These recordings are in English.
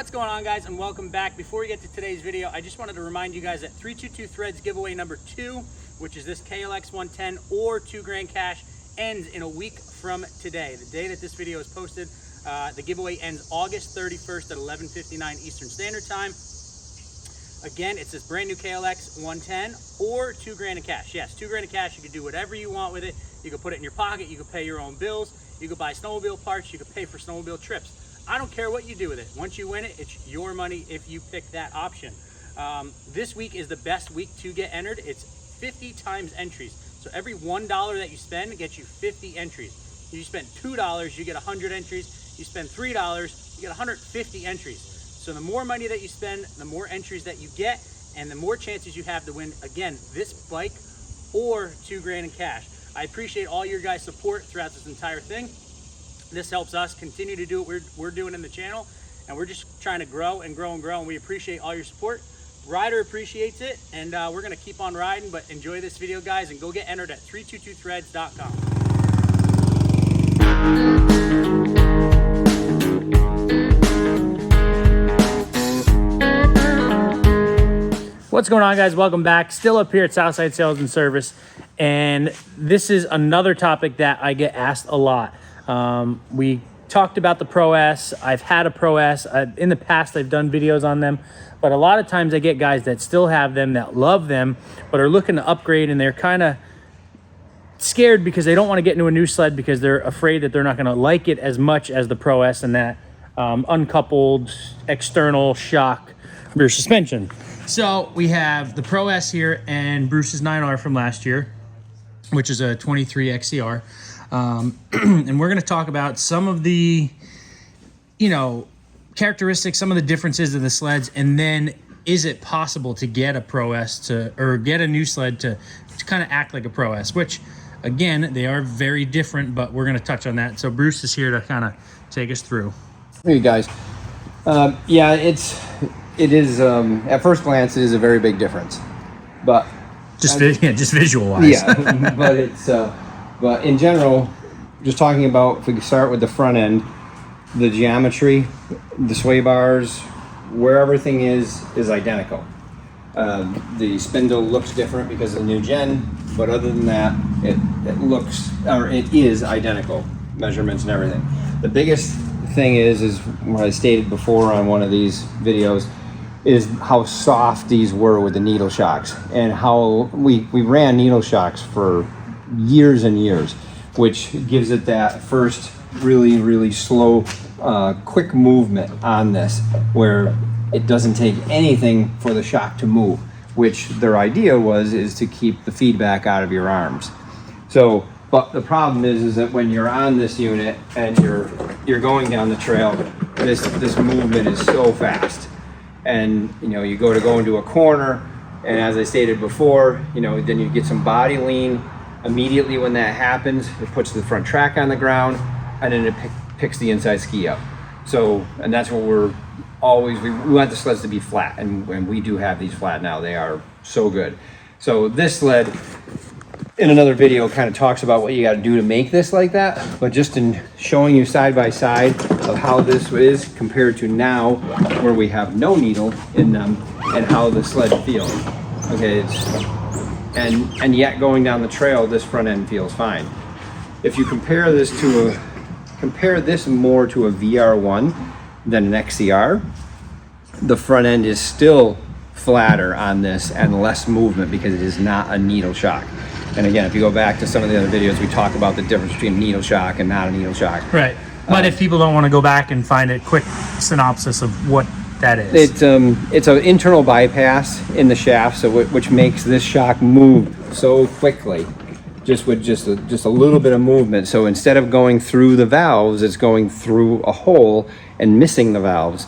What's going on, guys, and welcome back. Before we get to today's video, I just wanted to remind you guys that 322 Threads giveaway number 2, which is this KLX 110 or 2 grand cash, ends in a week from today. The day that this video is posted, the giveaway ends August 31st at 11:59 Eastern Standard Time. Again, it's this brand new KLX 110 or 2 grand in cash. Yes, 2 grand in cash. You can do whatever you want with it. You can put it in your pocket. You can pay your own bills. You can buy snowmobile parts. You can pay for snowmobile trips. I don't care what you do with it. Once you win it, it's your money if you pick that option. This week is the best week to get entered. It's 50 times entries. So every $1 that you spend gets you 50 entries. If you spend $2, you get 100 entries. You spend $3, you get 150 entries. So the more money that you spend, the more entries that you get, and the more chances you have to win, again, this bike or 2 grand in cash. I appreciate all your guys' support throughout this entire thing. This helps us continue to do what we're doing in the channel, and we're just trying to grow and grow and grow, and we appreciate all your support. Ryder appreciates it, and we're going to keep on riding, but enjoy this video, guys, and go get entered at 322threads.com. What's going on, guys? Welcome back. Still up here at Southside Sales and Service, and this is another topic that I get asked a lot. We talked about the Pro S. I've had a Pro S. In the past, I've done videos on them, but a lot of times I get guys that still have them, that love them, but are looking to upgrade, and they're kind of scared because they don't want to get into a new sled because they're afraid that they're not going to like it as much as the Pro S and that uncoupled external shock rear suspension. So we have the Pro S here and Bruce's 9R from last year, which is a 23 XCR. And we're going to talk about some of the, characteristics, some of the differences of the sleds, and then is it possible to get a Pro S or get a new sled to kind of act like a Pro S, which, again, they are very different, but we're going to touch on that. So Bruce is here to kind of take us through. Hey guys, yeah, it is at first glance it is a very big difference, but just visual wise. Yeah, but it's but in general, just talking about, if we start with the front end, the geometry, the sway bars, where everything is identical. The spindle looks different because of the new gen, but other than that, it is identical, measurements and everything. The biggest thing is what I stated before on one of these videos, is how soft these were with the needle shocks, and how we ran needle shocks for years and years, which gives it that first really slow, quick movement on this, where it doesn't take anything for the shock to move, which their idea is to keep the feedback out of your arms. So, but the problem is that when you're on this unit and you're going down the trail, this movement is so fast. And you go into a corner, and as I stated before, then you get some body lean. Immediately when that happens, it puts the front track on the ground, and then it picks the inside ski up. So, and that's what we want the sleds to be flat, and we do have these flat now. They are so good. So this sled, in another video, kind of talks about what you got to do to make this like that, but just in showing you side by side of how this is compared to now, where we have no needle in them, and how the sled feels. Okay, and yet going down the trail, this front end feels fine. If you compare this more to a VR1 than an XCR, the front end is still flatter on this and less movement because it is not a needle shock. And again, if you go back to some of the other videos, we talk about the difference between needle shock and not a needle shock. Right. But if people don't want to go back and find a quick synopsis of what that is. It's an internal bypass in the shaft, so which makes this shock move so quickly, just with just a little bit of movement. So instead of going through the valves, it's going through a hole and missing the valves.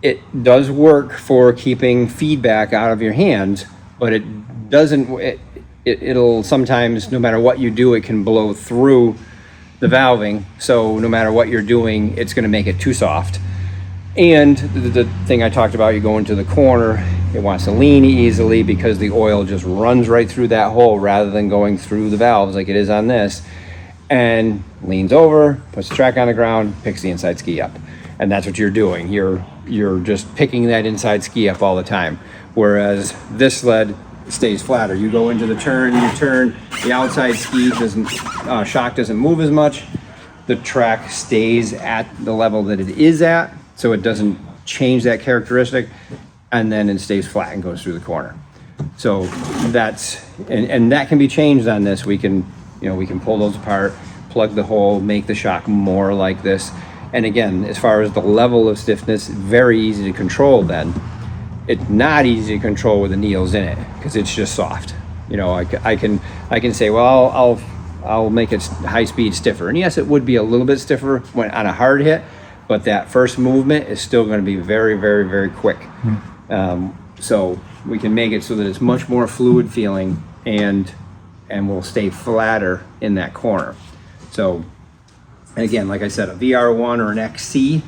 It does work for keeping feedback out of your hands, but it doesn't. It'll sometimes, no matter what you do, it can blow through the valving. So no matter what you're doing, it's going to make it too soft. And the thing I talked about, you go into the corner, it wants to lean easily because the oil just runs right through that hole rather than going through the valves like it is on this, and leans over, puts the track on the ground, picks the inside ski up. and that's what you're doing. You're just picking that inside ski up all the time. Whereas this sled stays flatter. You go into the turn, you turn, the outside ski doesn't, shock doesn't move as much. The track stays at the level that it is at, so it doesn't change that characteristic, and then it stays flat and goes through the corner. So that's, and that can be changed on this. We can, we can pull those apart, plug the hole, make the shock more like this. And again, as far as the level of stiffness, very easy to control then. It's not easy to control with the needles in it because it's just soft. I can say, well, I'll make it high speed stiffer. And yes, it would be a little bit stiffer when on a hard hit, but that first movement is still going to be very, very, very quick. So we can make it so that it's much more fluid feeling and will stay flatter in that corner. So, and again, like I said, a VR1 or an XC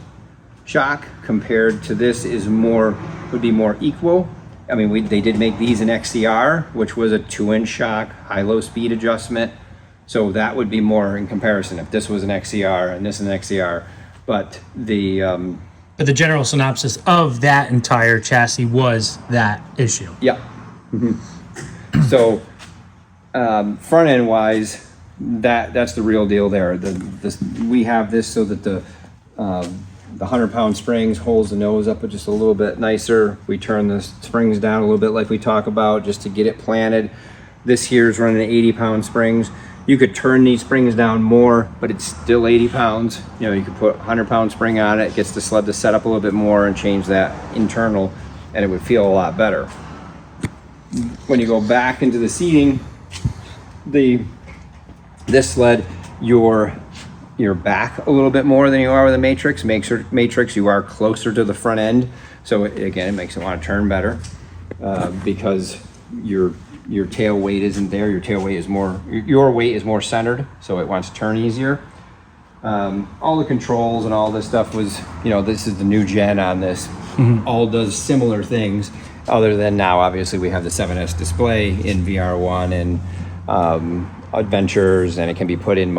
shock compared to this would be more equal. I mean, they did make these in XCR, which was a 2-inch shock, high-low speed adjustment. So that would be more in comparison if this was an XCR and this is an XCR. But the general synopsis of that entire chassis was that issue. Yeah. So front end wise, that's the real deal there. We have this so that the 100-pound springs holds the nose up just a little bit nicer. We turn the springs down a little bit like we talk about just to get it planted. This here is running 80-pound springs. You could turn these springs down more, but it's still 80 pounds. You could put a 100-pound spring on it, gets the sled to set up a little bit more and change that internal, and it would feel a lot better. When you go back into the seating, this sled, you're back a little bit more than you are with a Matrix. Matrix, you are closer to the front end. So again, it makes it want to turn better because your tail weight isn't there. Your weight is more centered, so it wants to turn easier. All the controls and all this stuff was, this is the new gen on this. All does similar things, other than now, obviously, we have the 7S display in VR1 and Adventures, and it can be put in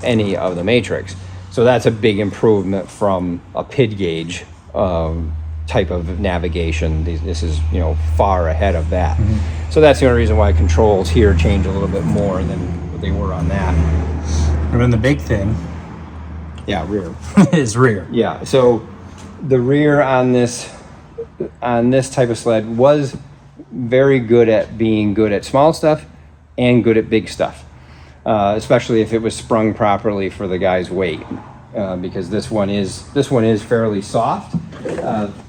any of the Matrix. So that's a big improvement from a PID gauge type of navigation. This is far ahead of that. So that's the only reason why controls here change a little bit more than what they were on that. And then the big thing, rear is rear. Yeah, so the rear on this type of sled was very good at being good at small stuff and good at big stuff, especially if it was sprung properly for the guy's weight. Because this one is fairly soft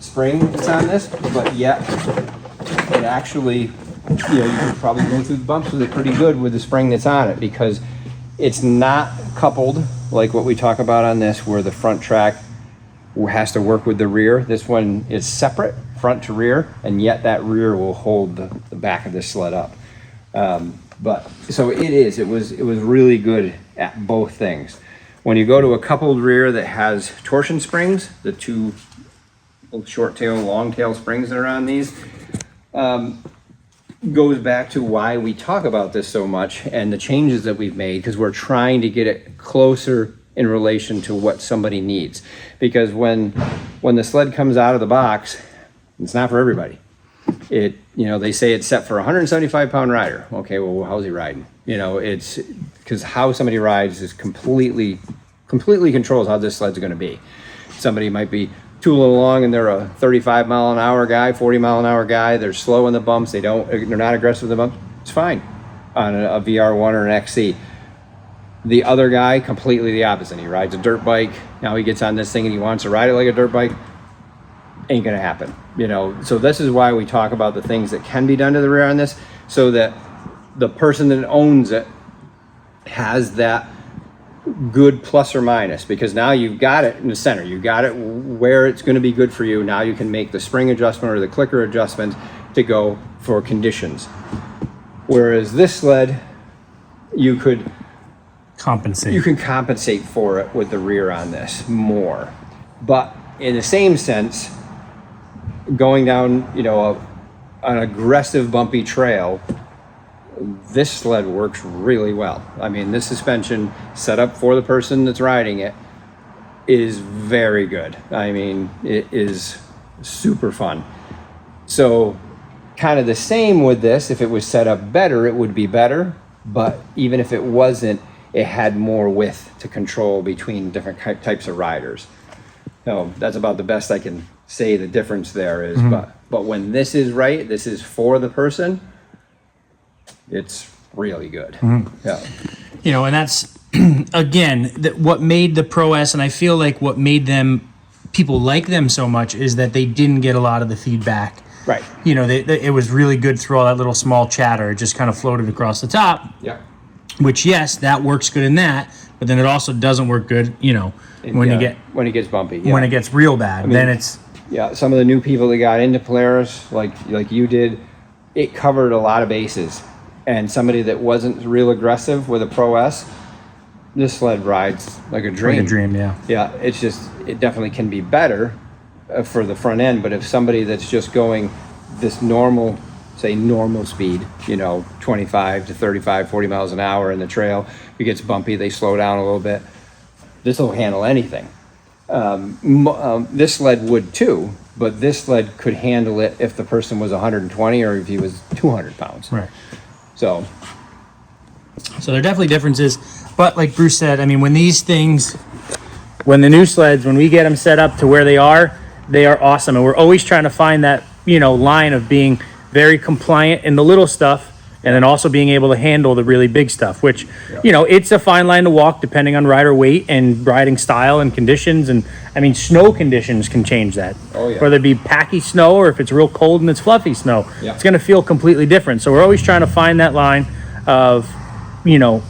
spring that's on this, but yet it actually, you can probably go through the bumps with it pretty good with the spring that's on it, because it's not coupled like what we talk about on this, where the front track has to work with the rear. This one is separate, front to rear, and yet that rear will hold the back of this sled up. But so it was really good at both things. When you go to a coupled rear that has torsion springs, the two short tail, long tail springs that are on these, goes back to why we talk about this so much and the changes that we've made, because we're trying to get it closer in relation to what somebody needs. Because when the sled comes out of the box, it's not for everybody. They say it's set for a 175-pound rider. Okay, well, how's he riding? It's because how somebody rides is completely controls how this sled's going to be. Somebody might be too little long and they're a 35-mile-an-hour guy, 40-mile-an-hour guy. They're slow in the bumps. They're not aggressive in the bumps. It's fine on a VR1 or an XC. The other guy, completely the opposite. He rides a dirt bike. Now he gets on this thing and he wants to ride it like a dirt bike. Ain't gonna happen, So this is why we talk about the things that can be done to the rear on this, so that the person that owns it has that good plus or minus, because now you've got it in the center. You've got it where it's going to be good for you. Now you can make the spring adjustment or the clicker adjustment to go for conditions. Whereas this sled, you can compensate for it with the rear on this more. But in the same sense, going down, an aggressive bumpy trail, this sled works really well. I mean, this suspension set up for the person that's riding it is very good. I mean, it is super fun. So kind of the same with this. If it was set up better, it would be better. But even if it wasn't, it had more width to control between different types of riders. So that's about the best I can say the difference there is. But when this is right, this is for the person, it's really good. Yeah. You know, and that's, again, what made the Pro S, and I feel like what made people like them so much is that they didn't get a lot of the feedback. Right. You know, it was really good through all that little small chatter. It just kind of floated across the top. Yeah. Which, yes, that works good in that, but then it also doesn't work good, you know, when it gets bumpy. When it gets real bad, then it's... Yeah, some of the new people that got into Polaris, like you did, it covered a lot of bases. And somebody that wasn't real aggressive with a Pro S, this sled rides like a dream. Like a dream, yeah. Yeah, it definitely can be better for the front end, but if somebody that's just going this normal speed, you know, 25 to 35, 40 miles an hour in the trail, if it gets bumpy, they slow down a little bit, this will handle anything. This sled would too, but this sled could handle it if the person was 120 or if he was 200 pounds. Right. So there are definitely differences, but like Bruce said, I mean, when the new sleds, when we get them set up to where they are awesome. And we're always trying to find that, you know, line of being very compliant in the little stuff and then also being able to handle the really big stuff, which, you know, it's a fine line to walk depending on rider weight and riding style and conditions. And I mean, snow conditions can change that. Oh, yeah. Whether it be packy snow or if it's real cold and it's fluffy snow, Yeah. it's going to feel completely different. So we're always trying to find that line of, you know,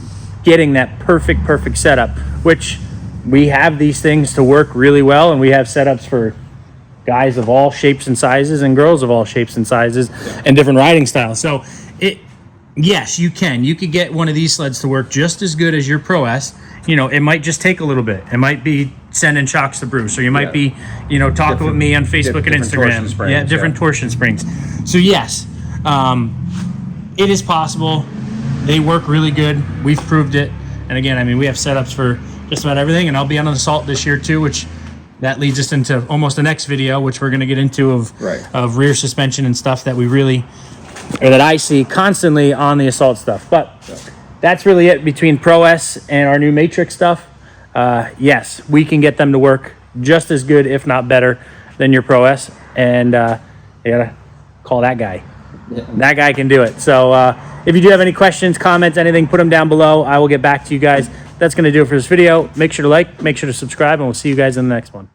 getting that perfect setup, which we have these things to work really well. And we have setups for guys of all shapes and sizes and girls of all shapes and sizes and different riding styles. So yes, you could get one of these sleds to work just as good as your Pro S. You know, it might just take a little bit. It might be sending shocks to Bruce, or you might be, you know, talking with me on Facebook and Instagram. Different torsion springs. So yes, it is possible. They work really good. We've proved it. And again, I mean, we have setups for just about everything, and I'll be on an Assault this year too, which that leads us into almost the next video, which we're going to get into of rear suspension and stuff that that I see constantly on the Assault stuff. But that's really it between Pro S and our new Matrix stuff. Yes, we can get them to work just as good, if not better, than your Pro S. And you gotta call that guy. Yeah. That guy can do it. So if you do have any questions, comments, anything, put them down below. I will get back to you guys. That's going to do it for this video. Make sure to like, make sure to subscribe, and we'll see you guys in the next one.